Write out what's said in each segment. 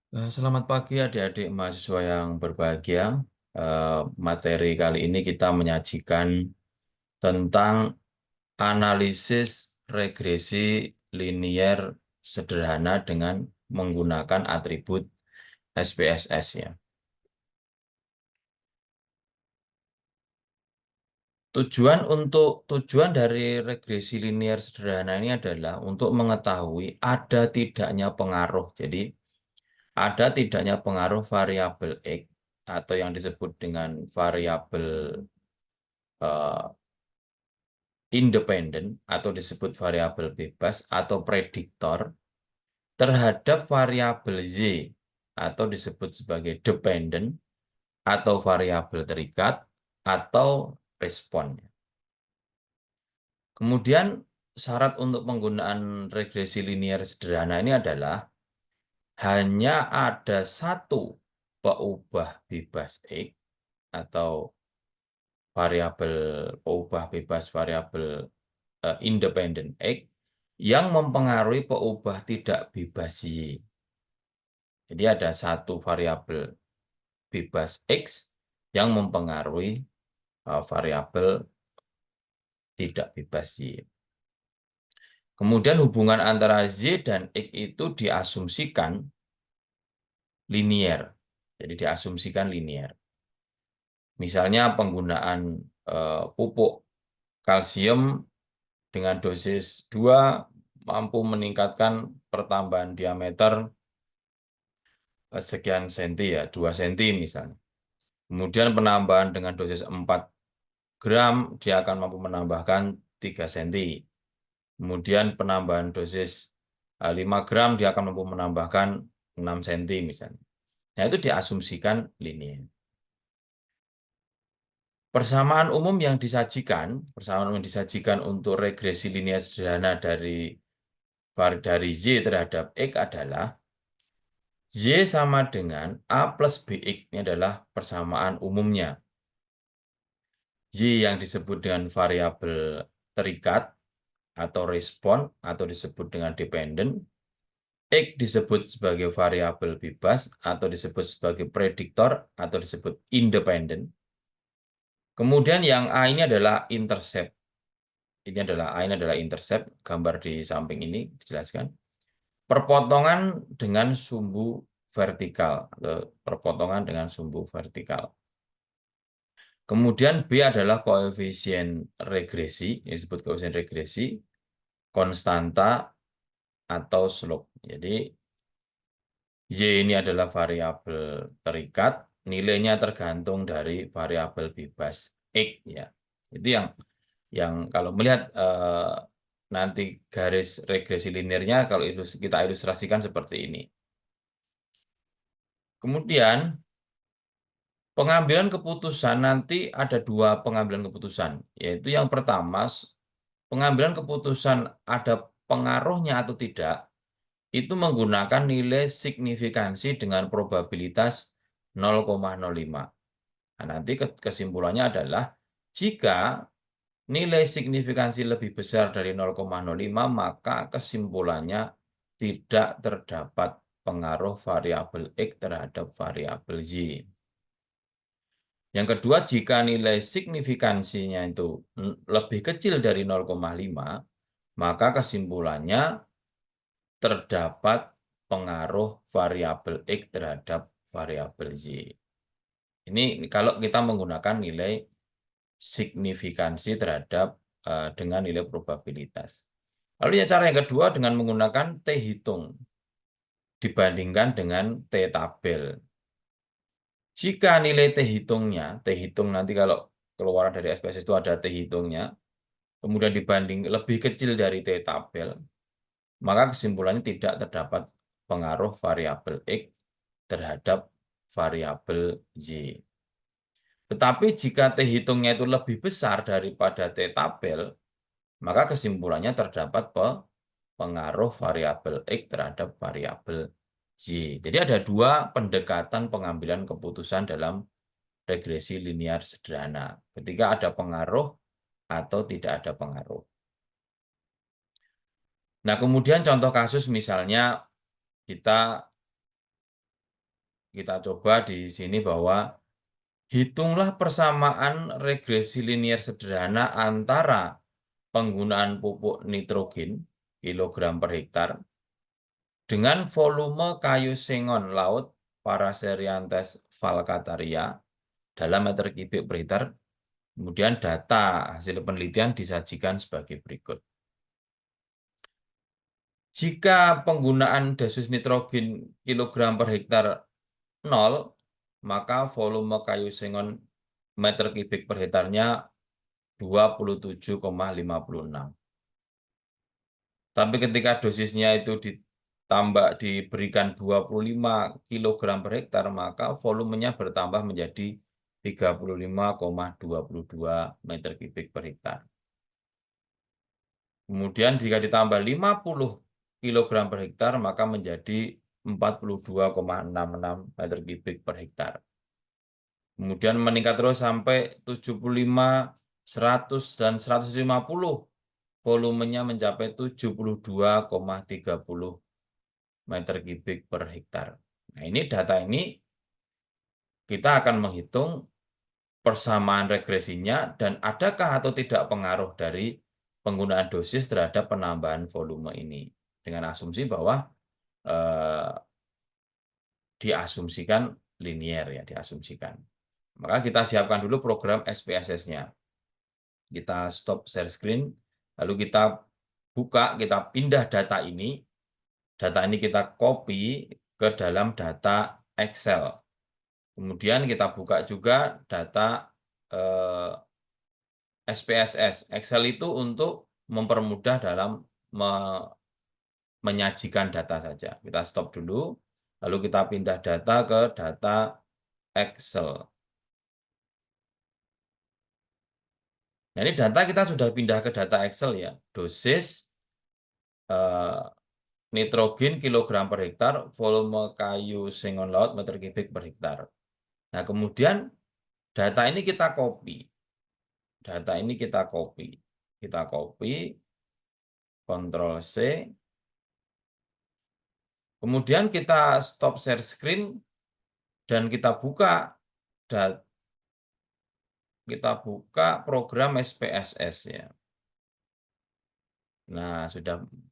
Selamat pagi adik-adik mahasiswa yang berbahagia. Materi kali ini kita menyajikan tentang analisis regresi linier sederhana dengan menggunakan atribut SPSS ya. Tujuan dari regresi linier sederhana ini adalah untuk mengetahui ada tidaknya pengaruh. Jadi ada tidaknya pengaruh variabel X atau yang disebut dengan variabel eh, independen atau disebut variabel bebas atau prediktor terhadap variabel Y atau disebut sebagai dependent atau variabel terikat atau respon. Kemudian syarat untuk penggunaan regresi linier sederhana ini adalah hanya ada satu peubah bebas X atau variabel peubah bebas variabel independen X yang mempengaruhi peubah tidak bebas Y. Jadi ada satu variabel bebas X yang mempengaruhi variabel tidak bebas Y. Kemudian hubungan antara Z dan X itu diasumsikan linier. Jadi diasumsikan linier. Misalnya penggunaan pupuk kalsium dengan dosis 2 mampu meningkatkan pertambahan diameter sekian senti ya, 2 senti misalnya. Kemudian penambahan dengan dosis 4 gram, dia akan mampu menambahkan 3 senti. Kemudian penambahan dosis 5 gram, dia akan mampu menambahkan 6 senti misalnya. Nah, itu diasumsikan linier. Persamaan umum yang disajikan untuk regresi linier sederhana dari Z terhadap X adalah Y sama dengan A plus BX. Ini adalah persamaan umumnya. Y yang disebut dengan variabel terikat atau respon atau disebut dengan dependent. X disebut sebagai variabel bebas atau disebut sebagai prediktor atau disebut independent. Kemudian yang A ini adalah intercept. A ini adalah intercept, gambar di samping ini dijelaskan. Perpotongan dengan sumbu vertikal atau perpotongan dengan sumbu vertikal. Kemudian B adalah koefisien regresi, yang disebut koefisien regresi, konstanta atau slope. Jadi Y ini adalah variabel terikat, nilainya tergantung dari variabel bebas X ya. Itu yang kalau melihat nanti garis regresi linearnya kalau kita ilustrasikan seperti ini. Kemudian pengambilan keputusan nanti ada dua pengambilan keputusan, yaitu yang pertama pengambilan keputusan ada pengaruhnya atau tidak itu menggunakan nilai signifikansi dengan probabilitas 0,05. Nah, nanti kesimpulannya adalah jika nilai signifikansi lebih besar dari 0,05, maka kesimpulannya tidak terdapat pengaruh variabel X terhadap variabel Y. Yang kedua, jika nilai signifikansinya itu lebih kecil dari 0,5, maka kesimpulannya terdapat pengaruh variabel X terhadap variabel Y. Ini kalau kita menggunakan nilai signifikansi terhadap dengan nilai probabilitas. Lalu ya cara yang kedua dengan menggunakan T hitung dibandingkan dengan T tabel. Jika nilai T hitung nanti kalau keluaran dari SPSS itu ada T hitungnya, kemudian dibanding lebih kecil dari T tabel, maka kesimpulannya tidak terdapat pengaruh variabel X terhadap variabel Y. Tetapi jika T hitungnya itu lebih besar daripada T tabel, maka kesimpulannya terdapat pengaruh variabel X terhadap variabel Y. Jadi ada dua pendekatan pengambilan keputusan dalam regresi linear sederhana. Ketika ada pengaruh atau tidak ada pengaruh. Nah, kemudian contoh kasus misalnya kita kita coba di sini bahwa hitunglah persamaan regresi linier sederhana antara penggunaan pupuk nitrogen kilogram per hektar dengan volume kayu sengon laut Paraserianthes falcataria dalam meter kubik per hektar. Kemudian data hasil penelitian disajikan sebagai berikut. Jika penggunaan dosis nitrogen kilogram per hektar 0, maka volume kayu sengon meter kubik per hektarnya 27,56. Tapi ketika dosisnya itu diberikan 25 kg per hektar, maka volumenya bertambah menjadi 35,22 meter kubik per hektar. Kemudian jika ditambah 50 kg per hektar, maka menjadi 42,66 meter kubik per hektar. Kemudian meningkat terus sampai 75, 100, dan 150. Volumenya mencapai 72,30 meter kubik per hektar. Nah, ini data ini kita akan menghitung persamaan regresinya dan adakah atau tidak pengaruh dari penggunaan dosis terhadap penambahan volume ini. Dengan asumsi bahwa diasumsikan linier ya, diasumsikan. Maka kita siapkan dulu program SPSS-nya. Kita stop share screen, lalu kita buka, kita pindah data ini. Data ini kita copy ke dalam data Excel. Kemudian kita buka juga data SPSS. Excel itu untuk mempermudah dalam menyajikan data saja. Kita stop dulu, lalu kita pindah data ke data Excel. Nah, ini data kita sudah pindah ke data Excel ya. Dosis nitrogen kilogram per hektar, volume kayu sengon laut meter kubik per hektar. Nah, kemudian data ini kita copy. Data ini kita copy. Kita copy, Ctrl C. Kemudian kita stop share screen dan kita buka program SPSS ya. Nah,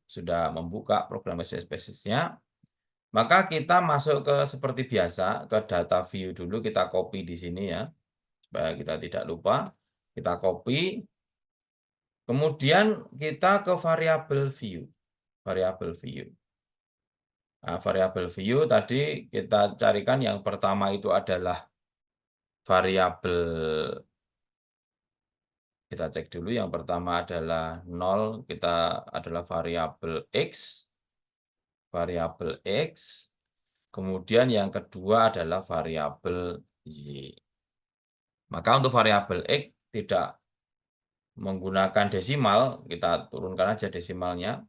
sudah membuka program SPSS-nya. Maka kita masuk ke seperti biasa ke data view dulu, kita copy di sini ya. Supaya kita tidak lupa. Kita copy. Kemudian kita ke variabel view. Variabel view. Nah, variabel view tadi kita carikan yang pertama itu adalah variabel, kita cek dulu yang pertama adalah 0, kita adalah variabel X, kemudian yang kedua adalah variabel Y. Maka untuk variabel X tidak menggunakan desimal, kita turunkan aja desimalnya.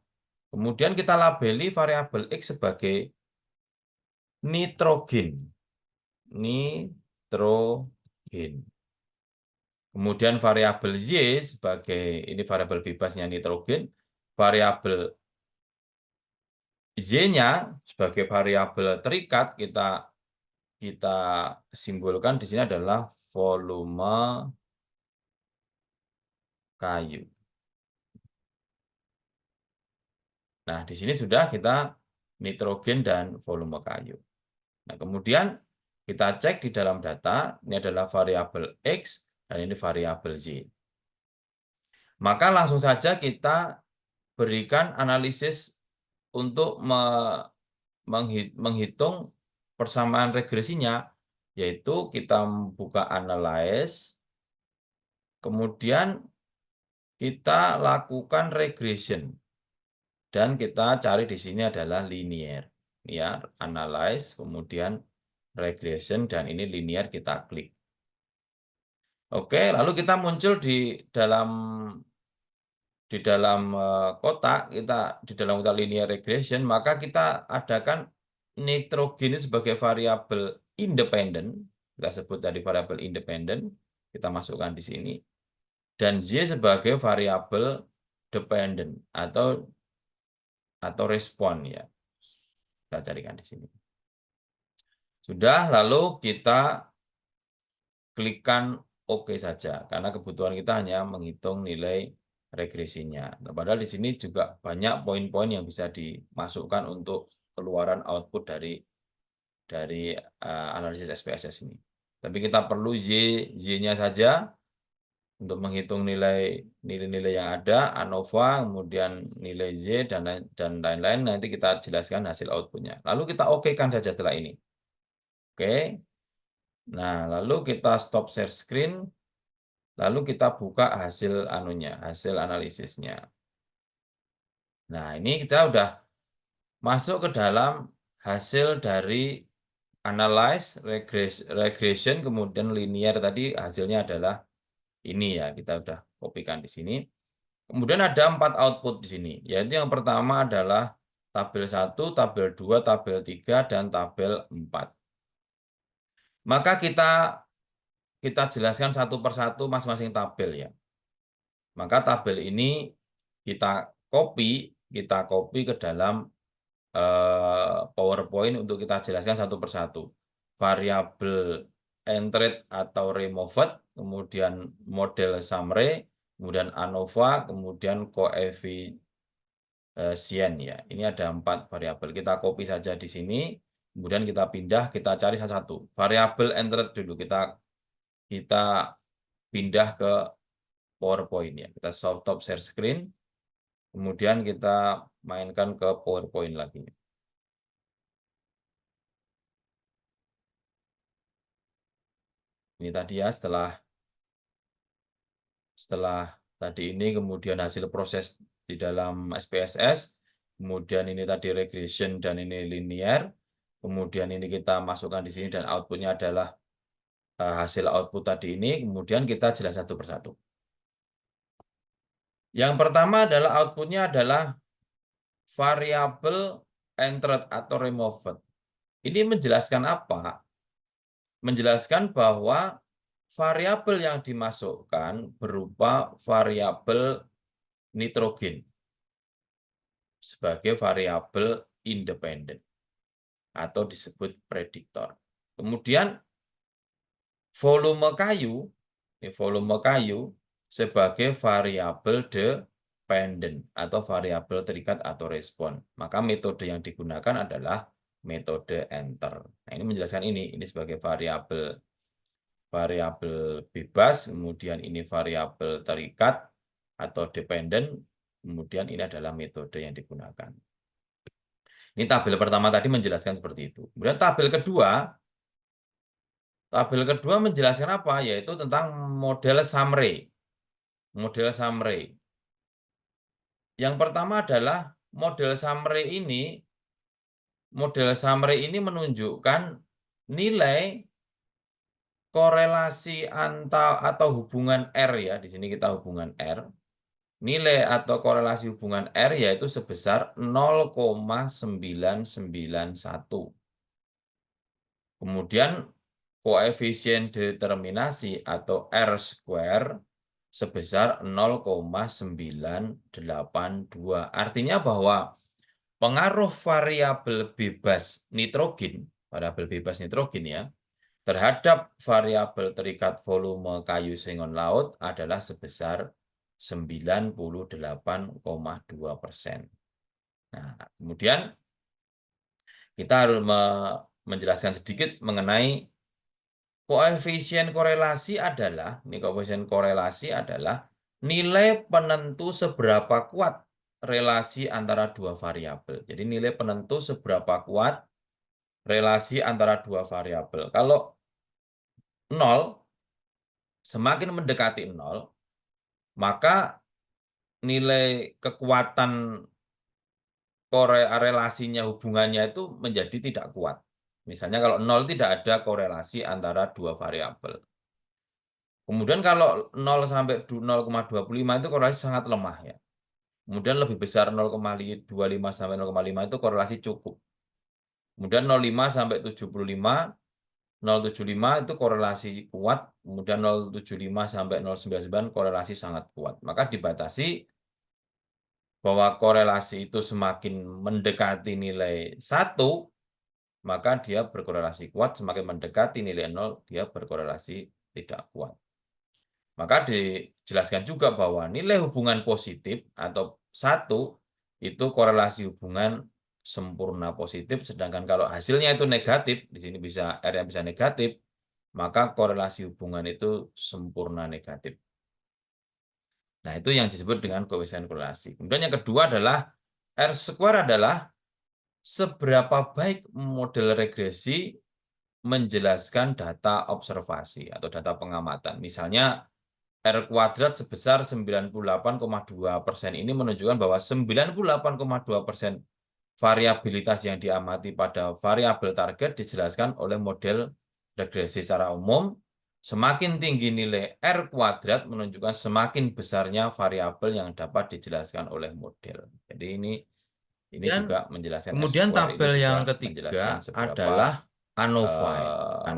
Kemudian kita labeli variabel X sebagai nitrogen. Kemudian variabel Y sebagai, ini variabel bebasnya nitrogen, variabel Y-nya sebagai variabel terikat kita simbolkan di sini adalah volume kayu. Nah, di sini sudah kita nitrogen dan volume kayu. Nah, kemudian kita cek di dalam data, ini adalah variabel X dan ini variabel Y. Maka langsung saja kita berikan analisis untuk menghitung persamaan regresinya, yaitu kita buka analyze, kemudian kita lakukan regression, dan kita cari di sini adalah linear, ya, analyze, kemudian regression, dan ini linear, kita klik. Oke, lalu kita muncul di dalam kotak, di dalam kotak linear regression, maka kita adakan nitrogen sebagai variabel independen, kita sebut tadi variabel independen, kita masukkan di sini, dan Y sebagai variabel dependent atau respon ya. Kita carikan di sini. Sudah, lalu kita klikkan OK saja, karena kebutuhan kita hanya menghitung nilai regresinya. Nah, padahal di sini juga banyak poin-poin yang bisa dimasukkan untuk keluaran output dari analisis SPSS ini. Tapi kita perlu Y-nya saja untuk menghitung nilai-nilai yang ada, ANOVA, kemudian nilai Z, dan lain-lain. Nanti kita jelaskan hasil outputnya. Lalu kita OK-kan saja setelah ini. Oke. Nah, lalu kita stop share screen. Lalu kita buka hasil analisisnya. Nah, ini kita udah masuk ke dalam hasil dari analyze, regression, kemudian linear tadi hasilnya adalah ini ya, kita udah kopikan di sini. Kemudian ada 4 output di sini, yaitu yang pertama adalah tabel 1, tabel 2, tabel 3, dan tabel 4. Maka kita jelaskan satu persatu masing-masing tabel ya. Maka tabel ini kita copy ke dalam PowerPoint untuk kita jelaskan satu persatu. Variabel entered atau removed, kemudian model summary, kemudian ANOVA, kemudian koefisien ya. Ini ada 4 variabel. Kita copy saja di sini, kemudian kita pindah, kita cari satu-satu. Variabel entered dulu kita pindah ke PowerPoint ya. Kita stop share screen, kemudian kita mainkan ke PowerPoint lagi. Ini tadi ya, setelah tadi ini kemudian hasil proses di dalam SPSS, kemudian ini tadi regression dan ini linear, kemudian ini kita masukkan di sini dan outputnya adalah hasil output tadi ini, kemudian kita jelas satu persatu. Yang pertama adalah outputnya adalah variabel entered atau removed. Ini menjelaskan apa? Menjelaskan bahwa variabel yang dimasukkan berupa variabel nitrogen sebagai variabel independen atau disebut prediktor. Kemudian volume kayu sebagai variabel dependen atau variabel terikat atau respon. Maka metode yang digunakan adalah metode enter. Nah, ini menjelaskan ini sebagai variabel bebas, kemudian ini variabel terikat atau dependen, kemudian ini adalah metode yang digunakan. Ini tabel pertama tadi menjelaskan seperti itu. Kemudian tabel kedua menjelaskan apa? Yaitu tentang model summary. Model summary. Yang pertama adalah model summary ini menunjukkan nilai korelasi atau hubungan R ya. Di sini kita hubungan R. Nilai atau korelasi hubungan R yaitu sebesar 0,991. Kemudian koefisien determinasi atau R square sebesar 0,982. Artinya bahwa pengaruh variabel bebas nitrogen ya, terhadap variabel terikat volume kayu sengon laut adalah sebesar 98,2%. Nah, kemudian kita harus menjelaskan sedikit mengenai koefisien korelasi adalah nilai penentu seberapa kuat relasi antara dua variabel. Jadi nilai penentu seberapa kuat relasi antara dua variabel. Kalau 0, semakin mendekati 0, maka nilai kekuatan relasinya, hubungannya itu menjadi tidak kuat. Misalnya kalau 0 tidak ada korelasi antara dua variabel. Kemudian kalau 0 sampai 0,25 itu korelasi sangat lemah ya. Kemudian lebih besar 0,25 sampai 0,5 itu korelasi cukup. Kemudian 0,5 sampai 75, 0,75 itu korelasi kuat, kemudian 0,75 sampai 0,99 korelasi sangat kuat. Maka dibatasi bahwa korelasi itu semakin mendekati nilai 1, maka dia berkorelasi kuat, semakin mendekati nilai 0, dia berkorelasi tidak kuat. Maka dijelaskan juga bahwa nilai hubungan positif atau 1 itu korelasi hubungan sempurna positif, sedangkan kalau hasilnya itu negatif, di sini bisa R yang bisa negatif, maka korelasi hubungan itu sempurna negatif. Nah, itu yang disebut dengan koefisien korelasi. Kemudian yang kedua adalah R² adalah seberapa baik model regresi menjelaskan data observasi atau data pengamatan. Misalnya R kuadrat sebesar 98,2% ini menunjukkan bahwa 98,2% variabilitas yang diamati pada variabel target dijelaskan oleh model regresi secara umum. Semakin tinggi nilai R kuadrat menunjukkan semakin besarnya variabel yang dapat dijelaskan oleh model. Jadi ini juga menjelaskan Kemudian R², ini tabel yang juga menjelaskan ketiga seberapa adalah ANOVA.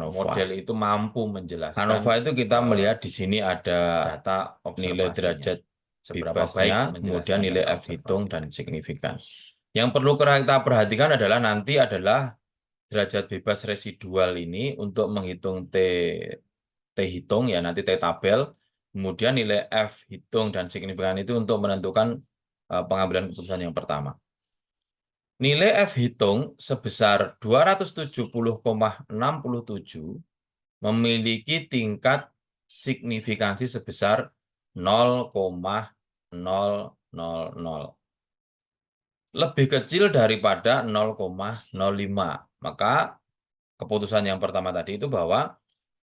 model itu mampu menjelaskan ANOVA itu kita melihat di sini ada data nilai observasinya. derajat Seberapa baik bebasnya, kemudian menjelaskan nilai data F hitung observasinya. dan signifikan. Yang perlu kita perhatikan adalah nanti adalah derajat bebas residual ini untuk menghitung T hitung ya, nanti T tabel, kemudian nilai F hitung dan signifikan itu untuk menentukan pengambilan keputusan yang pertama. Nilai F hitung sebesar 270,67 memiliki tingkat signifikansi sebesar 0,000. Lebih kecil daripada 0,05. Maka keputusan yang pertama tadi itu bahwa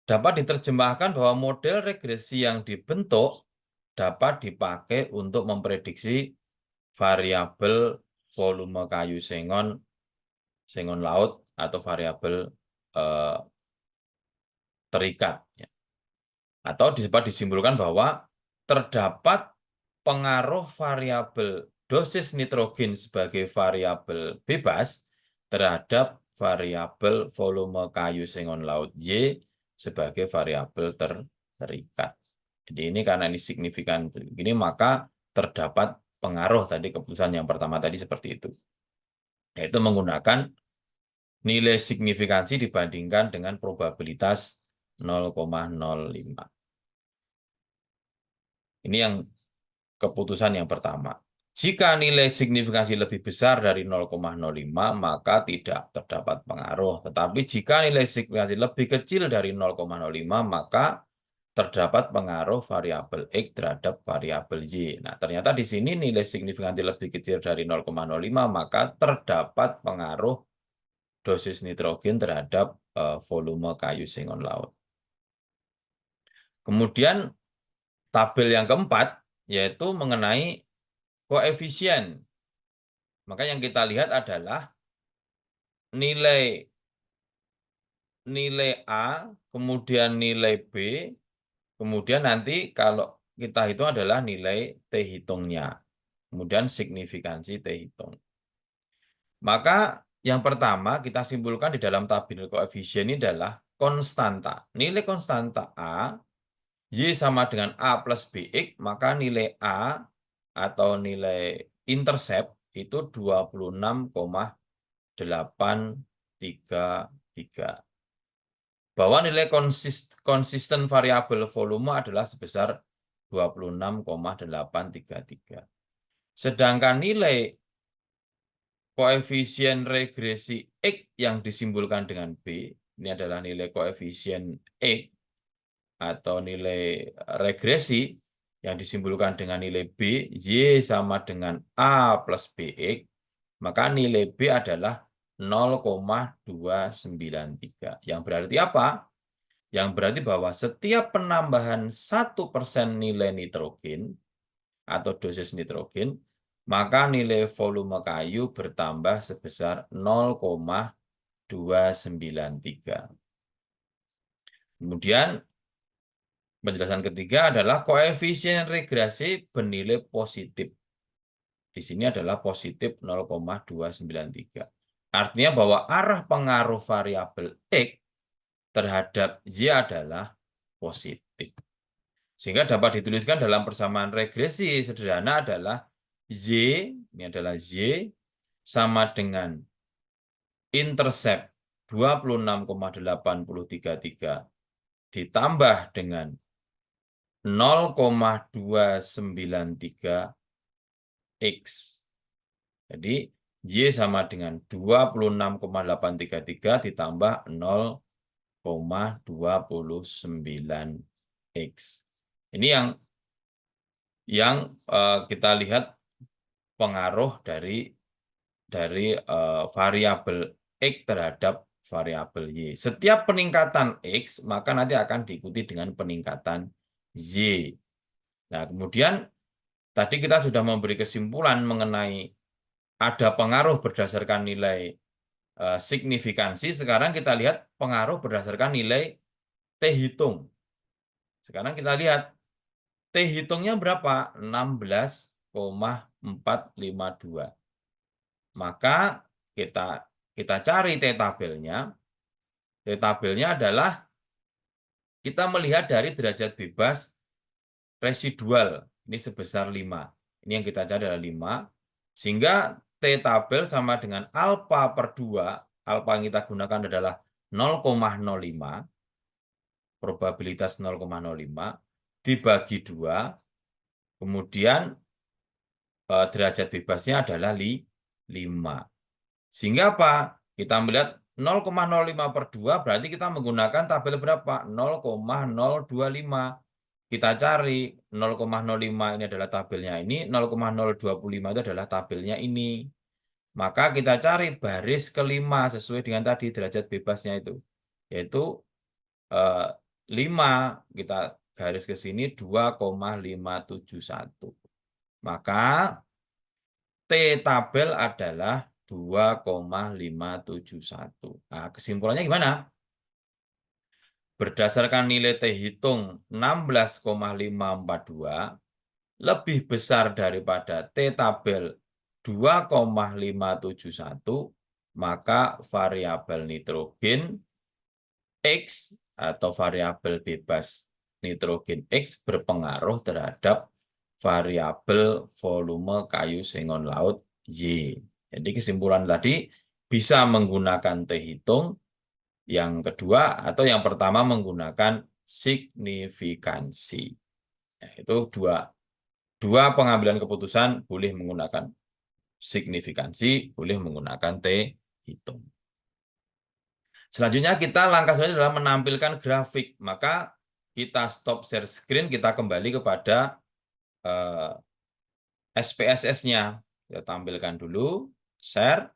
dapat diterjemahkan bahwa model regresi yang dibentuk dapat dipakai untuk memprediksi variabel volume kayu sengon laut atau variabel terikat. Atau dapat disimpulkan bahwa terdapat pengaruh variabel dosis nitrogen sebagai variabel bebas terhadap variabel volume kayu sengon laut Y sebagai variabel terikat. Jadi ini karena ini signifikan begini, maka terdapat pengaruh tadi keputusan yang pertama tadi seperti itu. Yaitu menggunakan nilai signifikansi dibandingkan dengan probabilitas 0,05. Ini yang keputusan yang pertama. Jika nilai signifikansi lebih besar dari 0,05, maka tidak terdapat pengaruh. Tetapi jika nilai signifikansi lebih kecil dari 0,05, maka terdapat pengaruh variabel X terhadap variabel Y. Nah, ternyata di sini nilai signifikansi lebih kecil dari 0,05, maka terdapat pengaruh dosis nitrogen terhadap volume kayu sengon laut. Kemudian tabel yang keempat yaitu mengenai koefisien. Maka yang kita lihat adalah nilai A, kemudian nilai B, kemudian nanti kalau kita hitung adalah nilai T hitungnya. Kemudian signifikansi T hitung. Maka yang pertama kita simpulkan di dalam tabel koefisien ini adalah konstanta. Nilai konstanta A, Y sama dengan A plus BX, maka nilai A atau nilai intercept itu 26,833. Bahwa nilai konsisten variabel volume adalah sebesar 26,833. Sedangkan nilai koefisien regresi X yang disimpulkan dengan B, ini adalah nilai koefisien X atau nilai regresi yang disimpulkan dengan nilai B, Y sama dengan A plus BX, maka nilai B adalah 0,293. Yang berarti apa? Yang berarti bahwa setiap penambahan 1% nilai nitrogen atau dosis nitrogen, maka nilai volume kayu bertambah sebesar 0,293. Kemudian penjelasan ketiga adalah koefisien regresi bernilai positif. Di sini adalah positif 0,293. Artinya bahwa arah pengaruh variabel X terhadap Y adalah positif. Sehingga dapat dituliskan dalam persamaan regresi sederhana adalah Y, ini adalah Y, sama dengan intercept 26,833 ditambah dengan 0,293 X. Jadi, Y sama dengan 26,833 ditambah 0,29 X. Ini yang kita lihat pengaruh dari variabel X terhadap variabel Y. Setiap peningkatan X, maka nanti akan diikuti dengan peningkatan Y. Nah, kemudian tadi kita sudah memberi kesimpulan mengenai ada pengaruh berdasarkan nilai signifikansi. Sekarang kita lihat pengaruh berdasarkan nilai T hitung. Sekarang kita lihat T hitungnya berapa? 16,452. Maka kita cari T tabelnya. T tabelnya adalah kita melihat dari derajat bebas residual. Ini sebesar 5. Ini yang kita cari adalah 5. Sehingga T tabel sama dengan alfa per 2. Alfa yang kita gunakan adalah 0,05. Probabilitas 0,05. Dibagi 2. Kemudian derajat bebasnya adalah 5. Sehingga apa? Kita melihat 0,05 per 2 berarti kita menggunakan tabel berapa? 0,025. Kita cari 0,05 ini adalah tabelnya ini, 0,025 itu adalah tabelnya ini. Maka kita cari baris kelima sesuai dengan tadi derajat bebasnya itu. Yaitu 5, kita garis ke sini 2,571. Maka T tabel adalah 2,571. Nah, kesimpulannya gimana? Berdasarkan nilai T hitung 16,542 lebih besar daripada T tabel 2,571, maka variabel nitrogen X atau variabel bebas nitrogen X berpengaruh terhadap variabel volume kayu sengon laut Y. Jadi kesimpulan tadi bisa menggunakan T hitung, yang kedua atau yang pertama menggunakan signifikansi. Nah, itu dua pengambilan keputusan, boleh menggunakan signifikansi, boleh menggunakan T hitung. Selanjutnya langkah selanjutnya adalah menampilkan grafik. Maka kita stop share screen, kita kembali kepada SPSS-nya. Kita tampilkan dulu, share.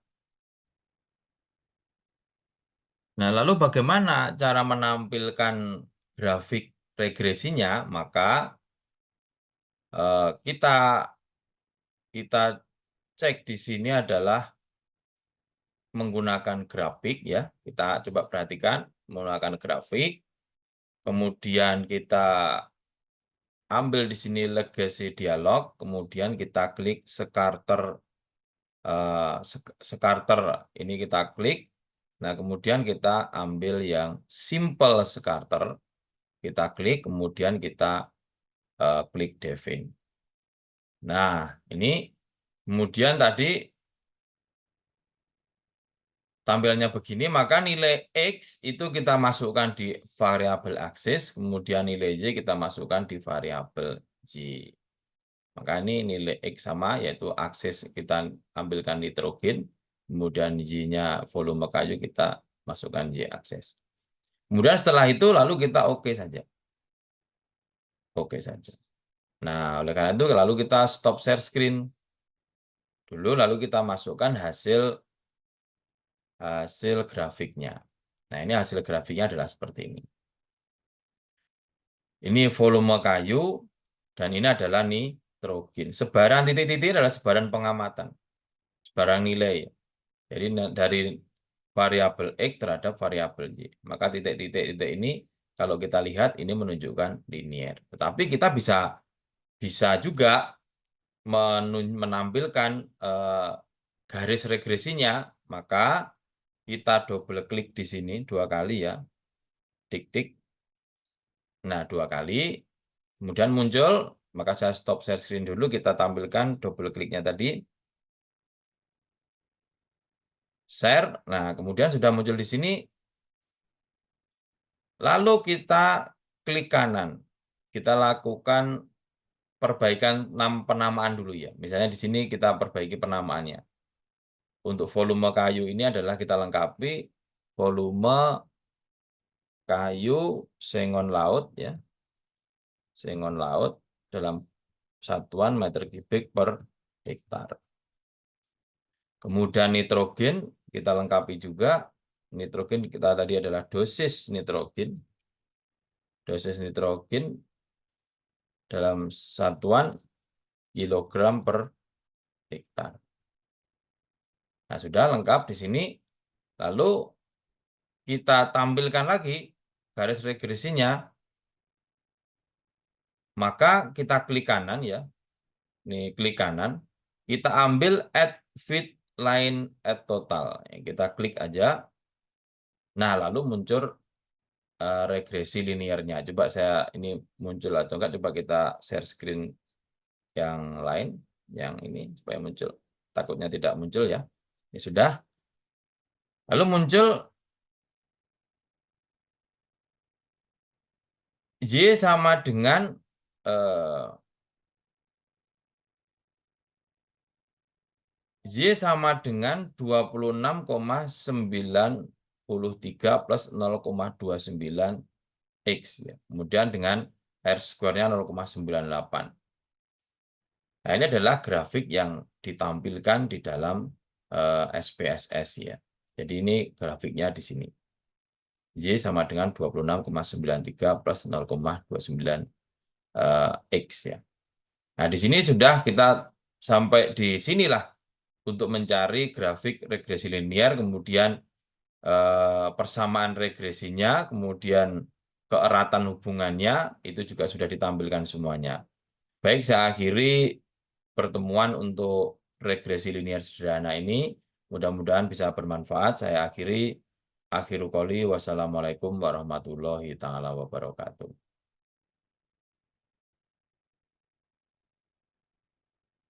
Nah, lalu bagaimana cara menampilkan grafik regresinya? Maka kita cek di sini adalah menggunakan grafik ya. Kita coba perhatikan menggunakan grafik. Kemudian kita ambil di sini legacy dialog, kemudian kita klik Scatter. Ini kita klik. Nah, kemudian kita ambil yang simple scatter. Kita klik, kemudian kita klik define. Nah, ini kemudian tadi tampilannya begini, maka nilai X itu kita masukkan di variabel aksis, kemudian nilai Y kita masukkan di variabel Y. Maka ini nilai X sama, yaitu aksis kita ambilkan nitrogen, kemudian Y-nya volume kayu kita masukkan Y aksis. Kemudian setelah itu lalu kita oke saja. Oke saja. Nah, oleh karena itu lalu kita stop share screen dulu, lalu kita masukkan hasil grafiknya. Nah, ini hasil grafiknya adalah seperti ini. Ini volume kayu, dan ini adalah nitrogen. Sebaran titik-titik adalah sebaran pengamatan, sebaran nilai. Jadi dari variabel X terhadap variabel Y. Maka titik-titik ini kalau kita lihat ini menunjukkan linear. Tetapi kita bisa juga menampilkan garis regresinya. Maka kita double klik di sini 2 kali ya. Tik-tik. Nah, 2 kali. Kemudian muncul, maka saya stop share screen dulu, kita tampilkan double kliknya tadi. share. Nah, kemudian sudah muncul di sini, lalu kita klik kanan. Kita lakukan perbaikan penamaan dulu ya. Misalnya di sini kita perbaiki penamaannya. Untuk volume kayu ini adalah kita lengkapi volume kayu sengon laut ya. Sengon laut dalam satuan meter kubik per hektar. Kemudian nitrogen kita lengkapi juga. Nitrogen kita tadi adalah dosis nitrogen. Dosis nitrogen dalam satuan kilogram per hektar. Nah, sudah lengkap di sini. Lalu kita tampilkan lagi garis regresinya. Maka kita klik kanan ya. Ini klik kanan. Kita ambil add fit line add total. Kita klik aja. Nah, lalu muncul regresi linearnya. Coba saya ini muncul atau enggak, coba kita share screen yang lain, yang ini supaya muncul. Takutnya tidak muncul ya. Ini sudah. Lalu muncul Y sama dengan Y sama dengan 26,93 plus 0,29 X. Ya. Kemudian dengan R square-nya 0,98. Nah, ini adalah grafik yang ditampilkan di dalam SPSS ya. Jadi ini grafiknya di sini. Y sama dengan 26,93 plus 0,29 X ya. Nah, di sini sudah kita sampai di sinilah untuk mencari grafik regresi linear, kemudian persamaan regresinya, kemudian keeratan hubungannya, itu juga sudah ditampilkan semuanya. Baik, saya akhiri pertemuan untuk regresi linear sederhana ini. Mudah-mudahan bisa bermanfaat. Saya akhiri. Akhirul qouli, wassalamualaikum warahmatullahi taala wabarakatuh.